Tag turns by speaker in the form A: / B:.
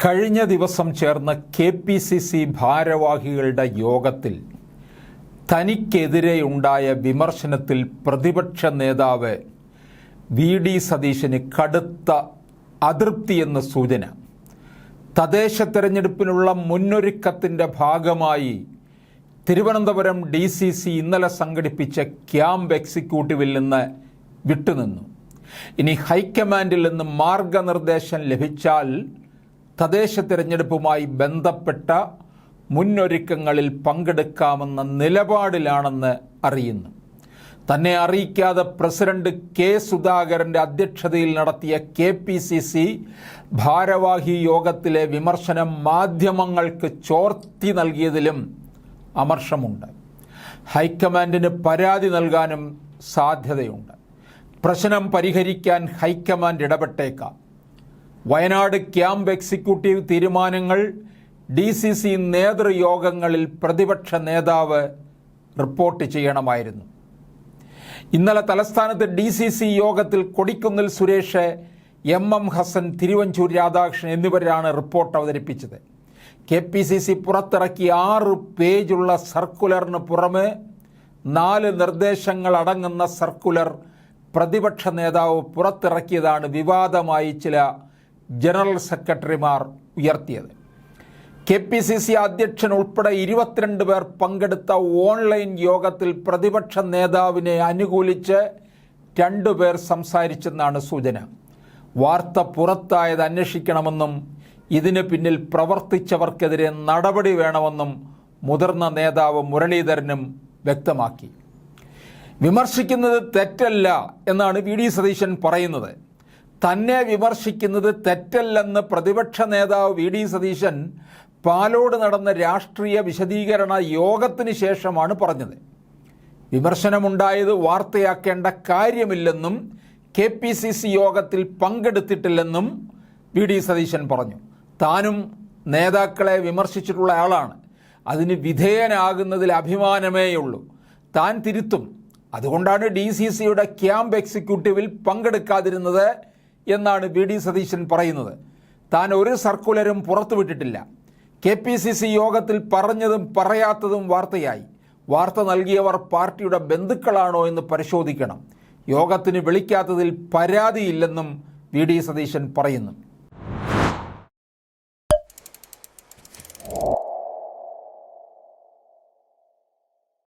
A: കഴിഞ്ഞ ദിവസം ചേർന്ന KPCC ഭാരവാഹികളുടെ യോഗത്തിൽ തനിക്കെതിരെയുണ്ടായ വിമർശനത്തിൽ പ്രതിപക്ഷ നേതാവ് VD സതീശന് കടുത്ത അതൃപ്തിയെന്ന സൂചന. തദ്ദേശ തെരഞ്ഞെടുപ്പിനുള്ള മുന്നൊരുക്കത്തിൻ്റെ ഭാഗമായി തിരുവനന്തപുരം DCC ഇന്നലെ സംഘടിപ്പിച്ച ക്യാമ്പ് എക്സിക്യൂട്ടീവിൽ നിന്ന് വിട്ടുനിന്നു. ഇനി ഹൈക്കമാൻഡിൽ നിന്ന് മാർഗനിർദ്ദേശം ലഭിച്ചാൽ തദ്ദേശ തെരഞ്ഞെടുപ്പുമായി ബന്ധപ്പെട്ട മുന്നൊരുക്കങ്ങളിൽ പങ്കെടുക്കാമെന്ന നിലപാടിലാണെന്ന് അറിയുന്നു. തന്നെ അറിയിക്കാതെ പ്രസിഡന്റ് K. സുധാകരൻ്റെ അധ്യക്ഷതയിൽ നടത്തിയ KPCC ഭാരവാഹി യോഗത്തിലെ വിമർശനം മാധ്യമങ്ങൾക്ക് ചോർത്തി നൽകിയതിലും അമർഷമുണ്ട്. ഹൈക്കമാൻഡിന് പരാതി നൽകാനും സാധ്യതയുണ്ട്. പ്രശ്നം പരിഹരിക്കാൻ ഹൈക്കമാൻഡ് ഇടപെട്ടേക്കാം. വയനാട് ക്യാമ്പ് എക്സിക്യൂട്ടീവ് തീരുമാനങ്ങൾ DCC നേതൃയോഗങ്ങളിൽ പ്രതിപക്ഷ നേതാവ് റിപ്പോർട്ട് ചെയ്യണമായിരുന്നു. ഇന്നലെ തലസ്ഥാനത്ത് DCC യോഗത്തിൽ കൊടിക്കുന്നിൽ സുരേഷ്, MM ഹസൻ, തിരുവഞ്ചൂർ രാധാകൃഷ്ണൻ എന്നിവരാണ് റിപ്പോർട്ട് അവതരിപ്പിച്ചത്. KPCC പുറത്തിറക്കിയ 6 പേജുള്ള സർക്കുലറിന് പുറമെ 4 നിർദ്ദേശങ്ങൾ അടങ്ങുന്ന സർക്കുലർ പ്രതിപക്ഷ നേതാവ് പുറത്തിറക്കിയതാണ് വിവാദമായി ചില ജനറൽ സെക്രട്ടറിമാർ ഉയർത്തിയത്. KPCC അധ്യക്ഷൻ ഉൾപ്പെടെ 22 പേർ പങ്കെടുത്ത ഓൺലൈൻ യോഗത്തിൽ പ്രതിപക്ഷ നേതാവിനെ അനുകൂലിച്ച് 2 പേർ സംസാരിച്ചെന്നാണ് സൂചന. വാർത്ത പുറത്തായത് അന്വേഷിക്കണമെന്നും ഇതിന് പിന്നിൽ പ്രവർത്തിച്ചവർക്കെതിരെ നടപടി വേണമെന്നും മുതിർന്ന നേതാവ് മുരളീധരനും വ്യക്തമാക്കി. വിമർശിക്കുന്നത് തെറ്റല്ല എന്നാണ് VD സതീശൻ പറയുന്നത്. തന്നെ വിമർശിക്കുന്നത് തെറ്റല്ലെന്ന് പ്രതിപക്ഷ നേതാവ് VD സതീശൻ പാലോട് നടന്ന രാഷ്ട്രീയ വിശദീകരണ യോഗത്തിന് ശേഷമാണ് പറഞ്ഞത്. വിമർശനമുണ്ടായത് വാർത്തയാക്കേണ്ട കാര്യമില്ലെന്നും KPCC യോഗത്തിൽ പങ്കെടുത്തിട്ടില്ലെന്നും VD സതീശൻ പറഞ്ഞു. താനും നേതാക്കളെ വിമർശിച്ചിട്ടുള്ള ആളാണ്. അതിന് വിധേയനാകുന്നതിൽ അഭിമാനമേയുള്ളൂ. താൻ തിരുത്തും. അതുകൊണ്ടാണ് DCCയുടെ ക്യാമ്പ് എക്സിക്യൂട്ടീവിൽ പങ്കെടുക്കാതിരുന്നത് എന്നാണ് VD സതീശൻ പറയുന്നത്. താൻ ഒരു സർക്കുലറും പുറത്തുവിട്ടിട്ടില്ല. KPCC യോഗത്തിൽ പറഞ്ഞതും പറയാത്തതും വാർത്തയായി. വാർത്ത നൽകിയവർ പാർട്ടിയുടെ ബന്ധുക്കളാണോ എന്ന് പരിശോധിക്കണം. യോഗത്തിന് വിളിക്കാത്തതിൽ പരാതിയില്ലെന്നും VD സതീശൻ പറയുന്നു.